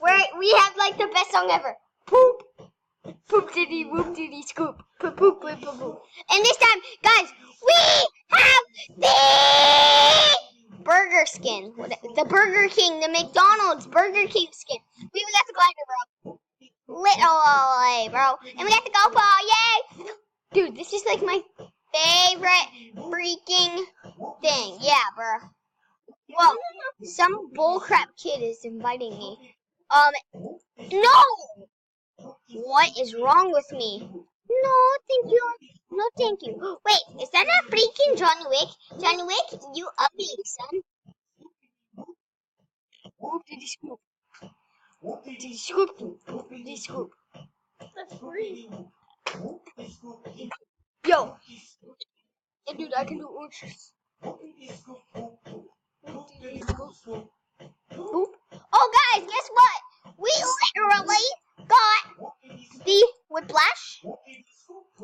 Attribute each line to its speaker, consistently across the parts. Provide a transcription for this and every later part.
Speaker 1: We have like the best song ever. Poop. Poop diddy whoop diddy scoop. Poop poop poop poop poop. And this time, guys, we have the burger skin. The Burger King, the McDonald's Burger King skin. We got the glider, bro. Literally, bro. And we got the GoPro, yay! Dude, this is like my favorite freaking thing. Yeah, bro. Whoa, some bullcrap kid is inviting me. No! What is wrong with me? No, thank you. No, thank you. Wait, is that not freaking Johnny Wick? Johnny Wick, you ugly son. Whoop did he scoop? Whoop did he scoop? Whoop did he scoop?
Speaker 2: That's free.
Speaker 1: Yo! And dude, I can do ultras. Boop. Oh, guys, guess what? We literally got the whiplash.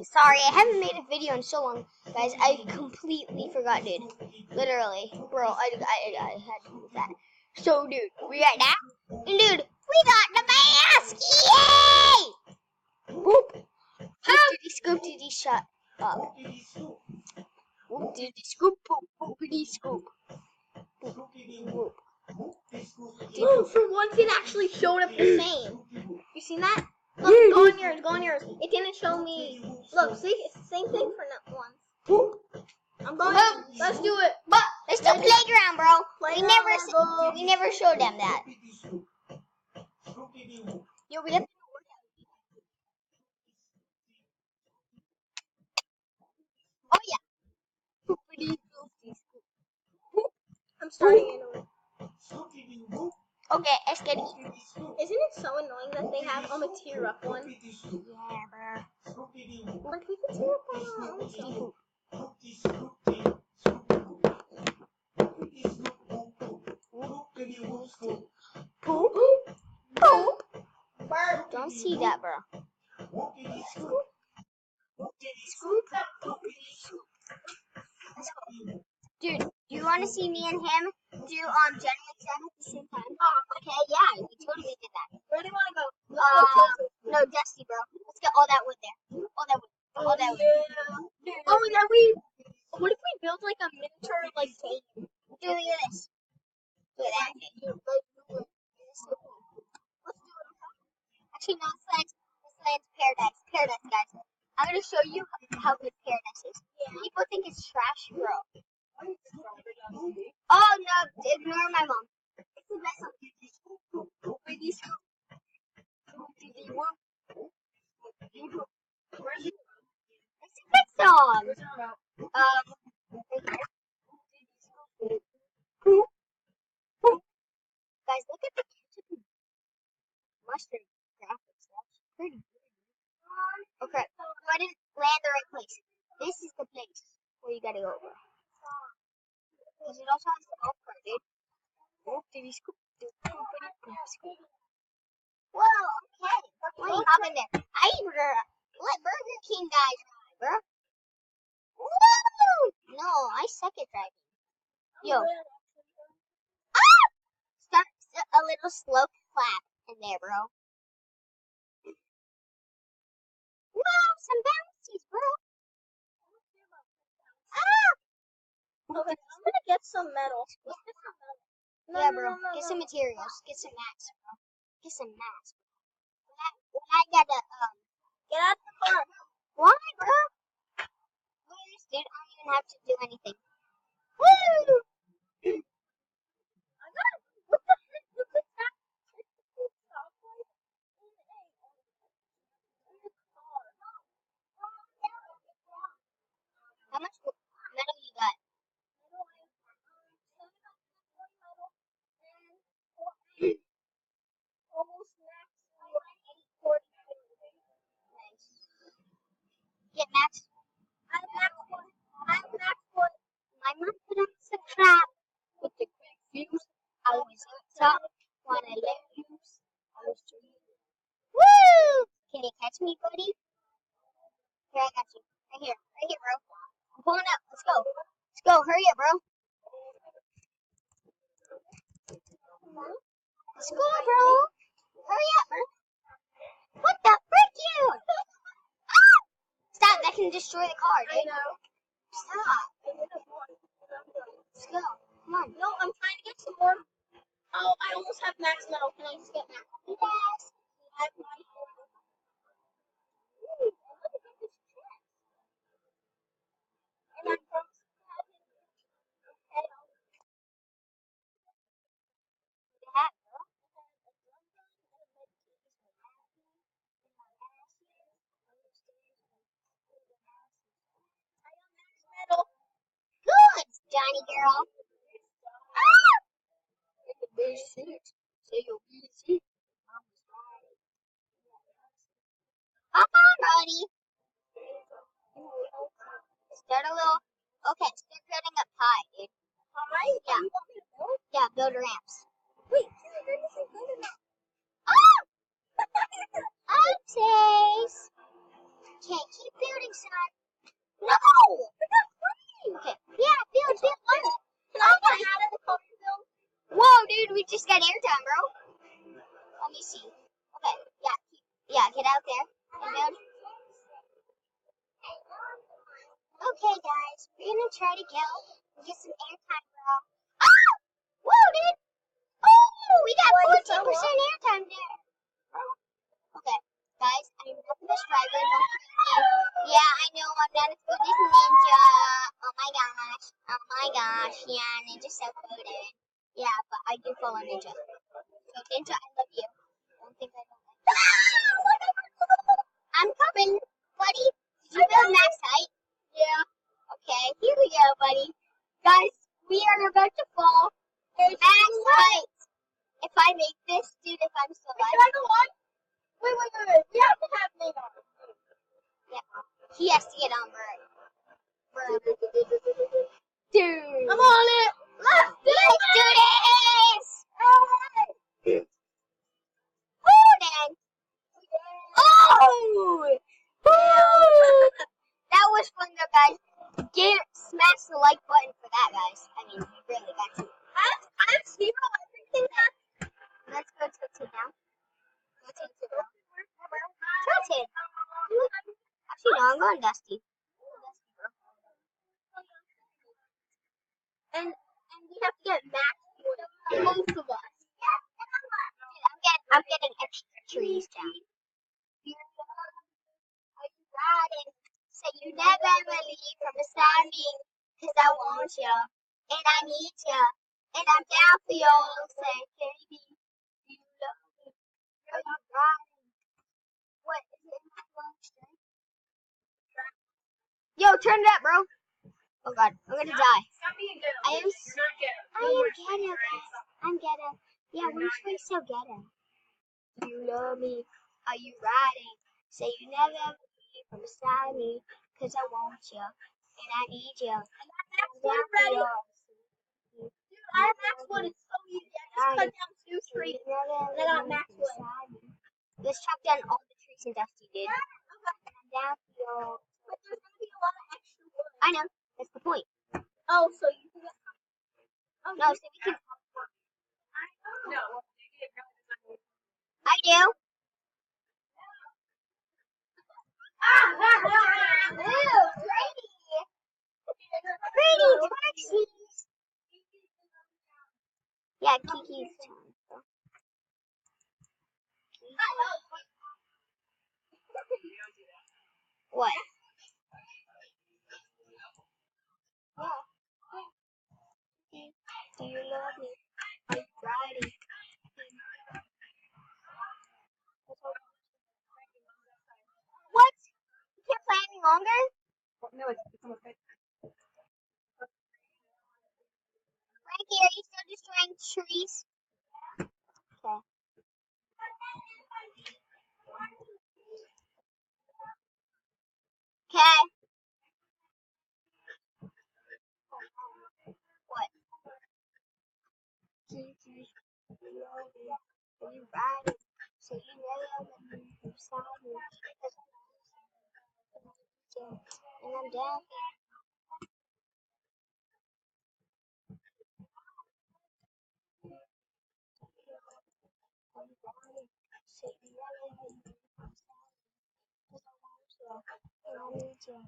Speaker 1: Sorry, I haven't made a video in so long, guys. I completely forgot, dude. Literally, bro. I had to do that. So, dude, we got that, and dude, we got the mask. Yay! Boop. How did he scoop? Did he shut up? Whoop did he scoop? Boop boop did he scoop? Boop boop.
Speaker 2: Oh, for once it actually showed up the same. You seen that? Look, go on yours. It didn't show me. Look, see, it's the same thing for once. I'm going. Let's do it.
Speaker 1: But it's the playground, bro. We never showed them that. Yo, we have to work out. Oh yeah.
Speaker 2: I'm starting anyway.
Speaker 1: Okay, it's getting.
Speaker 2: Isn't it so annoying that they have a tear up one?
Speaker 1: Yeah, bro.
Speaker 2: Like we can tear up on our own self.
Speaker 1: Poop. Poop. Don't see that, bro. Dude, do you want to see me and him do Jenny exam at the same time? Oh, okay, yeah, we totally did that.
Speaker 2: Where do you want to go?
Speaker 1: No, Dusty, bro. Let's get all that wood there. All that wood. All that wood.
Speaker 2: Yeah. Oh, and then what if we build like a miniature like cave?
Speaker 1: Dude, look at this. Look at that. Let's do it. Actually, no, it's Paradise. Paradise, guys. I'm gonna show you how good Paradise is. People think it's trash, bro. Oh no, ignore my mom. It's the best song. It's a good song. Guys, look at the ketchup and mustard graphics. That's pretty good. Okay, so I didn't land the right place. This is the place where you gotta go over. Because it also has the golf cart, dude. Whoa, okay. What are you having there? Let Burger King guys drive, bro. Woo! No, I suck at driving. Yo. Ah! Start a little slow clap in there, bro. Whoa, some bouncies, bro. Ah!
Speaker 2: Okay, I'm gonna get some metal. Let's get some metal.
Speaker 1: Yeah, bro. Get some materials. Get some mats, bro. Get some mats. I gotta,
Speaker 2: Get out of the car.
Speaker 1: why, bro? Look at this, dude. I don't even have to do anything. Woo!
Speaker 2: I got it. What the heck? Look at that.
Speaker 1: How much metal you got? Nice. Get max.
Speaker 2: I'm max one.
Speaker 1: My mom put on some crap with the quick fuse. I was on top when I let loose. I was too. Woo! Can you catch me, buddy? Here, I got you. Right here, bro. I'm pulling up. Let's go. Let's go. Hurry up, bro. Let's go, bro. destroy the car,
Speaker 2: I
Speaker 1: dude.
Speaker 2: know.
Speaker 1: Stop. Let's go. Come on.
Speaker 2: No, I'm trying to get some more. Oh, I almost have max metal. Can I just get max?
Speaker 1: Yes.
Speaker 2: I have my. Ooh, look at this chest. And I'm from. Metal.
Speaker 1: Good, Johnny girl. Ah! Hop on, buddy. Start a little. Okay, start building up high, dude.
Speaker 2: Alright,
Speaker 1: Yeah.
Speaker 2: you want me to build?
Speaker 1: Yeah, build ramps.
Speaker 2: Wait, this isn't good enough.
Speaker 1: Ah! Oopsies. Okay, keep building, son. No! Okay, yeah, build.
Speaker 2: Can I get out of the color build?
Speaker 1: Whoa, dude, we just got airtime, bro. Let me see. Okay, yeah, get out there and build. Okay, guys, we're gonna try to get some airtime, bro. Ah! Whoa, dude! Oh, we got 14% airtime there. Okay, guys, I'm not the best driver. Don't freak me. Yeah, I know I'm not as good as Ninja. Oh my gosh. Oh my gosh. Yeah, Ninja's so coded. Yeah, but I do follow Ninja. So Ninja, I love you. Don't think I don't like you. I'm coming, buddy. Did you build max height?
Speaker 2: Yeah.
Speaker 1: Okay, here we go, buddy. Guys, we are about to fall. Max height. If I make this, dude, if I'm still
Speaker 2: Can
Speaker 1: alive.
Speaker 2: I go on? Wait. We have to have Nate on.
Speaker 1: Yeah. He has to get on Bird. Dude.
Speaker 2: I'm on it. Let's do
Speaker 1: Let's do
Speaker 2: it.
Speaker 1: this.
Speaker 2: Alright.
Speaker 1: Oh, dang. Oh! Woo! That was fun, though, guys. Smash the like button for that, guys. I mean, you really got to.
Speaker 2: I've seen everything that.
Speaker 1: Let's go to now. Go to now. Tilted. Actually, no, I'm going Dusty.
Speaker 2: And we have to get max wood. Both of us.
Speaker 1: I'm getting extra trees down. Are you riding? Say you never ever leave from beside me, 'cause I want you, and I need you, and I'm down for you. Say, baby, do you love me? Are you riding? What is it in my lunch? Yo, turn it up, bro. Oh god, I'm gonna die. I am ghetto, guys. I'm ghetto. Yeah, we're actually so ghetto. Do you love me? Are you riding? Say you never ever leave from beside me, 'cause I want you, and I need you.
Speaker 2: Max wood ready. Dude, I have max wood. It's so easy. I just cut down 2 trees. And I got max wood.
Speaker 1: Let's chop down all the trees and Dusty did. I'm down for you.
Speaker 2: But there's gonna be a lot of extra wood.
Speaker 1: I know. That's the point.
Speaker 2: Oh, so you can get. Oh,
Speaker 1: No, so we can.
Speaker 2: No.
Speaker 1: I do. Ooh, pretty. Pretty taxis. Yeah, Kiki's town. What? Do you love me? Are you riding? What? You can't play any longer?
Speaker 3: No, it's almost right.
Speaker 1: Frankie, are you still destroying trees? Okay. Okay. What? Kiki, are you riding? So you never let me beside me. And I'm down. I'm riding. So you never let me beside me. 'Cause I want you. And I need you.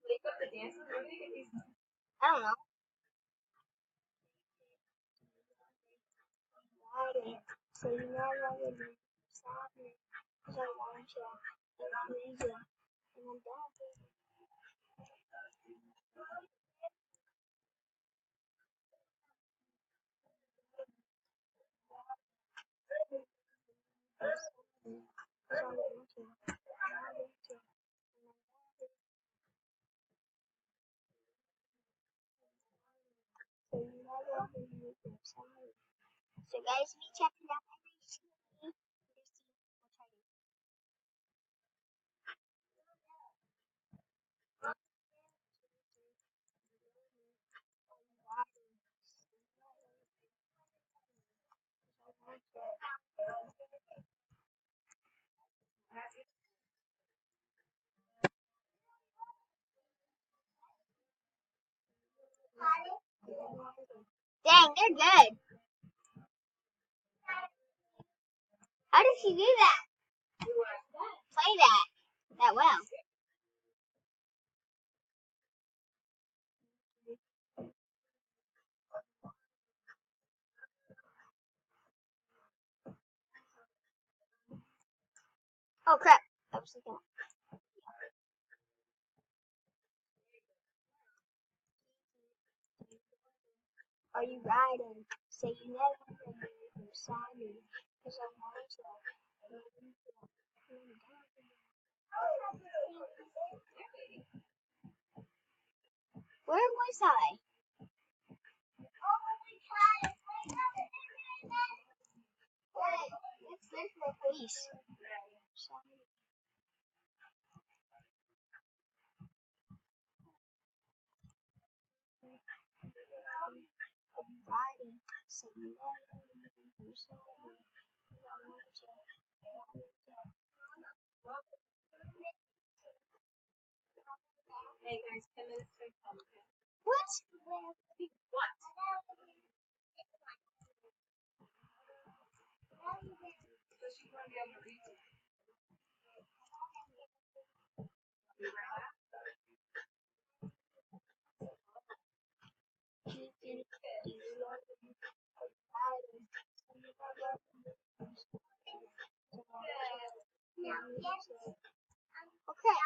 Speaker 3: Make up the dances. Where do they get these?
Speaker 1: I don't know. So guys, be checking out my recently. Dang, they're good. How did she do that? Play that well. Oh crap! I was thinking. Are you riding? Say you never beside me, 'cause I want to. Where was I? Let's look for the police. Riding. Say you never beside me, 'cause I want to.
Speaker 3: Hey guys, 10 minutes to come.
Speaker 1: What?
Speaker 3: What? So she's gonna be able to read.
Speaker 1: Okay.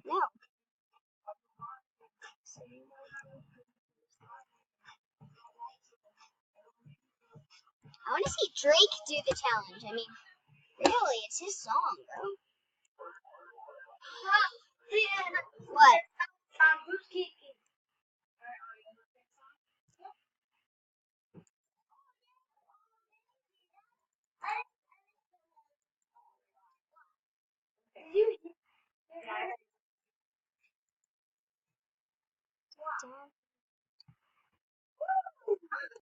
Speaker 1: No. I want to see Drake do the challenge. I mean, really, it's his song, bro. What?
Speaker 2: Who's keeping?